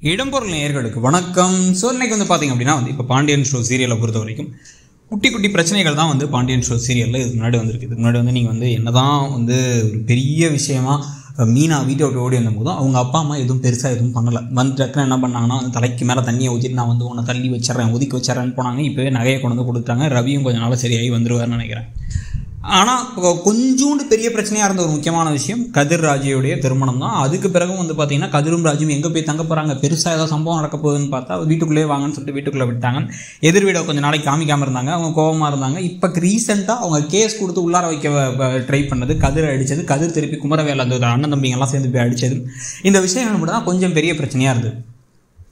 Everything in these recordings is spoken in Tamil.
இடம்பொருள் நேயர்களுக்கு வணக்கம். ஸோ இன்னைக்கு வந்து பார்த்தீங்க அப்படின்னா இப்போ பாண்டியன் ஷோ சீரியலை பொறுத்த வரைக்கும் குட்டி குட்டி பிரச்சனைகள் தான் வந்து பாண்டியன் ஷோ சீரியலில் இதுக்கு முன்னாடி வந்திருக்கு. இதுக்கு முன்னாடி வந்து நீங்கள் வந்து என்னதான் வந்து ஒரு பெரிய விஷயமா மீனா வீட்டை விட்டு ஓடி வந்தபோதும் அவங்க அப்பா அம்மா எதுவும் பெருசாக எதுவும் பண்ணலை. வந்து டக்குன்னு என்ன பண்ணாங்கன்னா வந்து தலைக்கு மேலே தண்ணியை ஊற்றிட்டு நான் வந்து உன்னை தள்ளி வச்சிடறேன் ஒதுக்கி வச்சிடறேன்னு போனாங்க. இப்போவே நகையை கொண்டு வந்து கொடுத்தாங்க. ரவியும் கொஞ்சம் நாள் சரியாகி வந்துருவார்னு நினைக்கிறேன். ஆனால் கொஞ்சோண்டு பெரிய பிரச்சனையாக இருந்த ஒரு முக்கியமான விஷயம் கதிர் ராஜியோடைய திருமணம் தான். அதுக்கு பிறகும் வந்து பார்த்தீங்கன்னா கதிரும் ராஜும் எங்கே போய் தங்க போகிறாங்க, பெருசாக ஏதாவது சம்பவம் நடக்க போகுதுன்னு பார்த்தா வீட்டுக்குள்ளே வாங்கன்னு சொல்லிட்டு வீட்டுக்குள்ளே விட்டாங்க. எதிர் வீடை கொஞ்சம் நாளைக்கு காமிக்காமல் இருந்தாங்க. அவங்க கோபமாக இருந்தாங்க. இப்போ ரீசெண்டாக அவங்க கேஸ் கொடுத்து உள்ளார வைக்க ட்ரை பண்ணது, கதிர் அடித்தது, கதிர் திருப்பி குமரவேல் அந்த அண்ணன் தம்பிங்கெல்லாம் சேர்ந்து போய் அடித்தது. இந்த விஷயங்கள் மட்டும் தான் கொஞ்சம் பெரிய பிரச்சனையாக இருந்தது.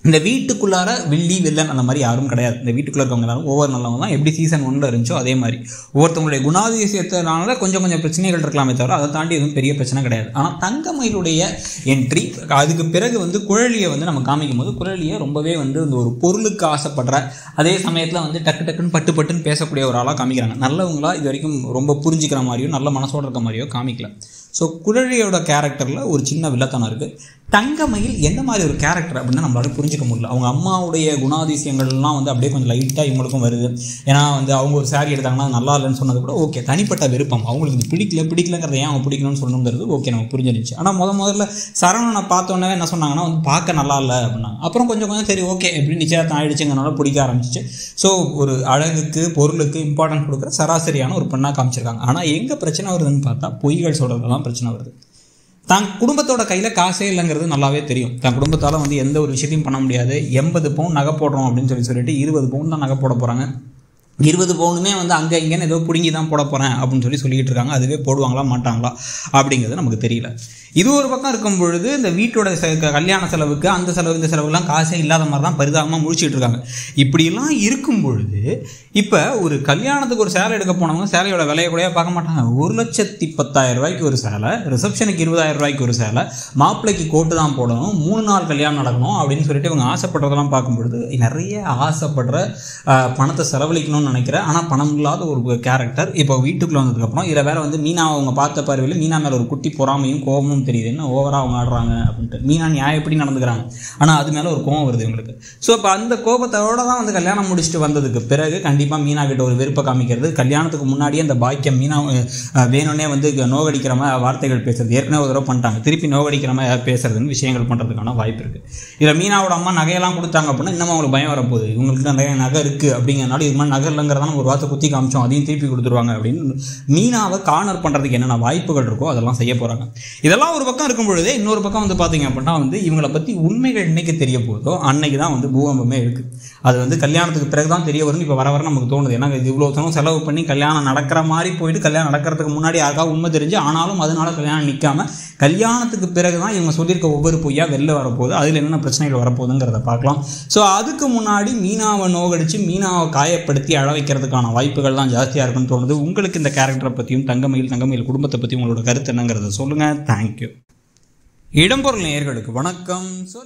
இந்த வீட்டுக்குள்ளார வில்லி வில்லன் அந்த மாதிரி யாரும் கிடையாது. இந்த வீட்டுக்குள்ளே இருக்கவங்க எல்லாரும் ஒவ்வொரு நல்லவங்க தான். எப்படி சீசன் 1 இருந்துச்சோ அதே மாதிரி ஒவ்வொருத்தவங்களுடைய குணாதிசயத்தினால கொஞ்சம் கொஞ்சம் பிரச்சனைகள் இருக்கலாமே தவிர அதை தாண்டி எதுவும் பெரிய பிரச்சனை கிடையாது. ஆனால் தங்கமயிலுடைய என்ட்ரி அதுக்கு பிறகு வந்து குழலியை வந்து நம்ம காமிக்கும் போது குழலியை ரொம்பவே வந்து இந்த ஒரு பொருளுக்கு ஆசைப்படுற, அதே சமயத்தில் வந்து டக்கு டக்குன்னு பட்டு பட்டுன்னு பேசக்கூடிய ஒரு ஆளாக காமிக்கிறாங்க. நல்லவங்களா இது வரைக்கும் ரொம்ப புரிஞ்சிக்கிற மாதிரியோ நல்ல மனசோட இருக்க மாதிரியோ காமிக்கல. ஸோ குழலியோட கேரக்டரில் ஒரு சின்ன வில்லத்தனம் இருக்குது. தங்கமயில் எந்த மாதிரி ஒரு கேரக்டர் அப்படின்னு நம்மளால புரிஞ்சிக்க முடியல. அவங்க அம்மாவுடைய குணாதிசயங்கள்லாம் வந்து அப்படியே கொஞ்சம் லைட்டாக இவங்களுக்கும் வருது. ஏன்னா வந்து அவங்க ஒரு சாரி எடுத்தாங்கன்னா நல்லா இல்லைன்னு சொன்னது கூட ஓகே, தனிப்பட்ட விருப்பம். அவங்களுக்கு இது பிடிக்கலங்கிறத ஏன் அவங்க பிடிக்கணும்னு சொல்லணுங்கிறது ஓகே நமக்கு புரிஞ்சிருந்துச்சு. ஆனால் முதல்ல சரவணனை பார்த்தோன்னே என்ன சொன்னாங்கன்னா வந்து பார்க்க நல்லா இல்லை அப்படின்னாங்க. அப்புறம் கொஞ்சம் சரி ஓகே எப்படி நிச்சயத்தான் ஆயிடுச்சுங்கிறனால பிடிக்க ஆரம்பிச்சிச்சு. ஸோ ஒரு அழகுக்கு பொருளுக்கு இம்பார்ட்டன்ட் கொடுக்குற சராசரியான ஒரு பெண்ணாக காமிச்சிருக்காங்க. ஆனால் எங்கே பிரச்சனை வருதுன்னு பார்த்தா பொய்கள் சொல்கிறது தான் பிரச்சனை வருது. தான் குடும்பத்தோட கையில் காசே இல்லைங்கிறது நல்லாவே தெரியும். தன் குடும்பத்தால் வந்து எந்த ஒரு விஷயத்தையும் பண்ண முடியாது. 80 பவுன் நகை போடுறோம் அப்படின்னு சொல்லிட்டு 20 பவுன் தான் நகை போட போகிறாங்க. 20 பவுனுமே வந்து அங்கே இங்கேன்னு ஏதோ பிடுங்கி தான் போட போகிறேன் அப்படின்னு சொல்லிட்டு இருக்காங்க. அதுவே போடுவாங்களா மாட்டாங்களா அப்படிங்கிறது நமக்கு தெரியல. இது ஒரு பக்கம் இருக்கும் பொழுது இந்த வீட்டோட கல்யாண செலவுக்கு அந்த செலவு இந்த செலவுலாம் காசே இல்லாத மாதிரி தான் பரிதாபமாக முடிச்சுட்டு இருக்காங்க. இப்படிலாம் இருக்கும் பொழுது இப்போ ஒரு கல்யாணத்துக்கு ஒரு சேலை எடுக்க போனவங்க சேலையோட விலையை கூட பார்க்க மாட்டாங்க. 1,10,000 ஒரு சேலை, ரிசப்ஷனுக்கு 20,000 ஒரு சேலை, மாப்பிள்ளைக்கு கோட்டு தான் போடணும், 3 நாள் கல்யாணம் நடக்கணும் அப்படின்னு சொல்லிட்டு இவங்க ஆசைப்படுறதெல்லாம் பார்க்கும்பொழுது நிறைய ஆசைப்படுற பணத்தை செலவழிக்கணும்னு நினைக்கிறேன். ஆனால் பணம் இல்லாத ஒரு கேரக்டர் இப்போ வீட்டுக்குள்ளே வந்ததுக்கப்புறம் இதில் வேற வந்து மீனா அவங்க பார்த்த பார்வையில் மீனா மேலே ஒரு குட்டி பொறாமையும் கோபமும் தெரியுது. என்ன ஓவராக அவங்க ஆடுறாங்க அப்படின்ட்டு மீனா நியாயம் எப்படி நடந்துக்கிறாங்க, ஆனால் அது மேலே ஒரு கோபம் வருது இவங்களுக்கு. ஸோ இப்போ அந்த கோபத்தோட தான் வந்து கல்யாணம் முடிச்சுட்டு வந்ததுக்கு பிறகு கண்டிப்பாக மீனா கிட்ட ஒரு வெறுப்பை காமிக்கிறது. கல்யாணத்துக்கு முன்னாடியே அந்த பாக்கியம் மீனா வேணும்னே வந்து நோகடிக்கிற மாதிரி வார்த்தைகள் பேசுறது ஏற்கனவே ஒரு தடவை பண்ணிட்டாங்க. திருப்பி நோகடிக்கிற மாதிரி பேசுறதுன்னு விஷயங்கள் பண்ணுறதுக்கான வாய்ப்பு இருக்குது. இதில் மீனாவோட அம்மா நகையெல்லாம் கொடுத்தாங்க அப்படின்னா இன்னமும் அவங்களுக்கு பயம் வரப்போகுது. இவங்களுக்கு நிறைய நகை இருக்குது அப்படிங்கிறனால இது மாதிரி நகை இல்லைங்கிறதான ஒரு வார்த்தை குத்தி காமிச்சோம், அதையும் திருப்பி கொடுத்துருவாங்க அப்படின்னு மீனாவை கார்னர் பண்ணுறதுக்கு என்னென்ன வாய்ப்புகள் இருக்கோ அதெல்லாம் செய்ய போகிறாங்க. இதெல்லாம் ஒரு பக்கம் இருக்கும் பொழுதே இன்னொரு பக்கம் வந்து பார்த்தீங்க அப்படின்னா வந்து இவங்களை பற்றி உண்மைகள் இன்னைக்கு தெரிய போதோ அன்னைக்கு தான் வந்து பூகம்பமே இருக்குது. அது வந்து கல்யாணத்துக்கு பிறகு தான் தெரிய வரும்னு இப்போ வர நமக்கு தோணுது. ஏன்னா இது இவ்வளோ தூரம் செலவு பண்ணி கல்யாணம் நடக்கிற மாதிரி போயிட்டு கல்யாணம் நடக்கிறதுக்கு முன்னாடி யாருக்காவது உண்மை தெரிஞ்சு ஆனாலும் அதனால கல்யாணம் நிற்காம கல்யாணத்துக்கு பிறகு தான் இவங்க சொல்லியிருக்க ஒவ்வொரு பொய்யா வெளில வரப்போகுது. அதில் என்னென்ன பிரச்சனைகள் வரப்போகுதுங்கிறத பார்க்கலாம். ஸோ அதுக்கு முன்னாடி மீனாவை நோகடிச்சு மீனாவை காயப்படுத்தி அழ வைக்கிறதுக்கான வாய்ப்புகள் தான் ஜாஸ்தியாக இருக்குன்னு தோணுது. உங்களுக்கு இந்த கேரக்டரை பற்றியும் தங்கமயில் குடும்பத்தை பற்றி உங்களோட கருத்து என்னங்கிறத சொல்லுங்கள். தேங்க்யூ. இடம்பொருள் நேயர்களுக்கு வணக்கம். ஸோ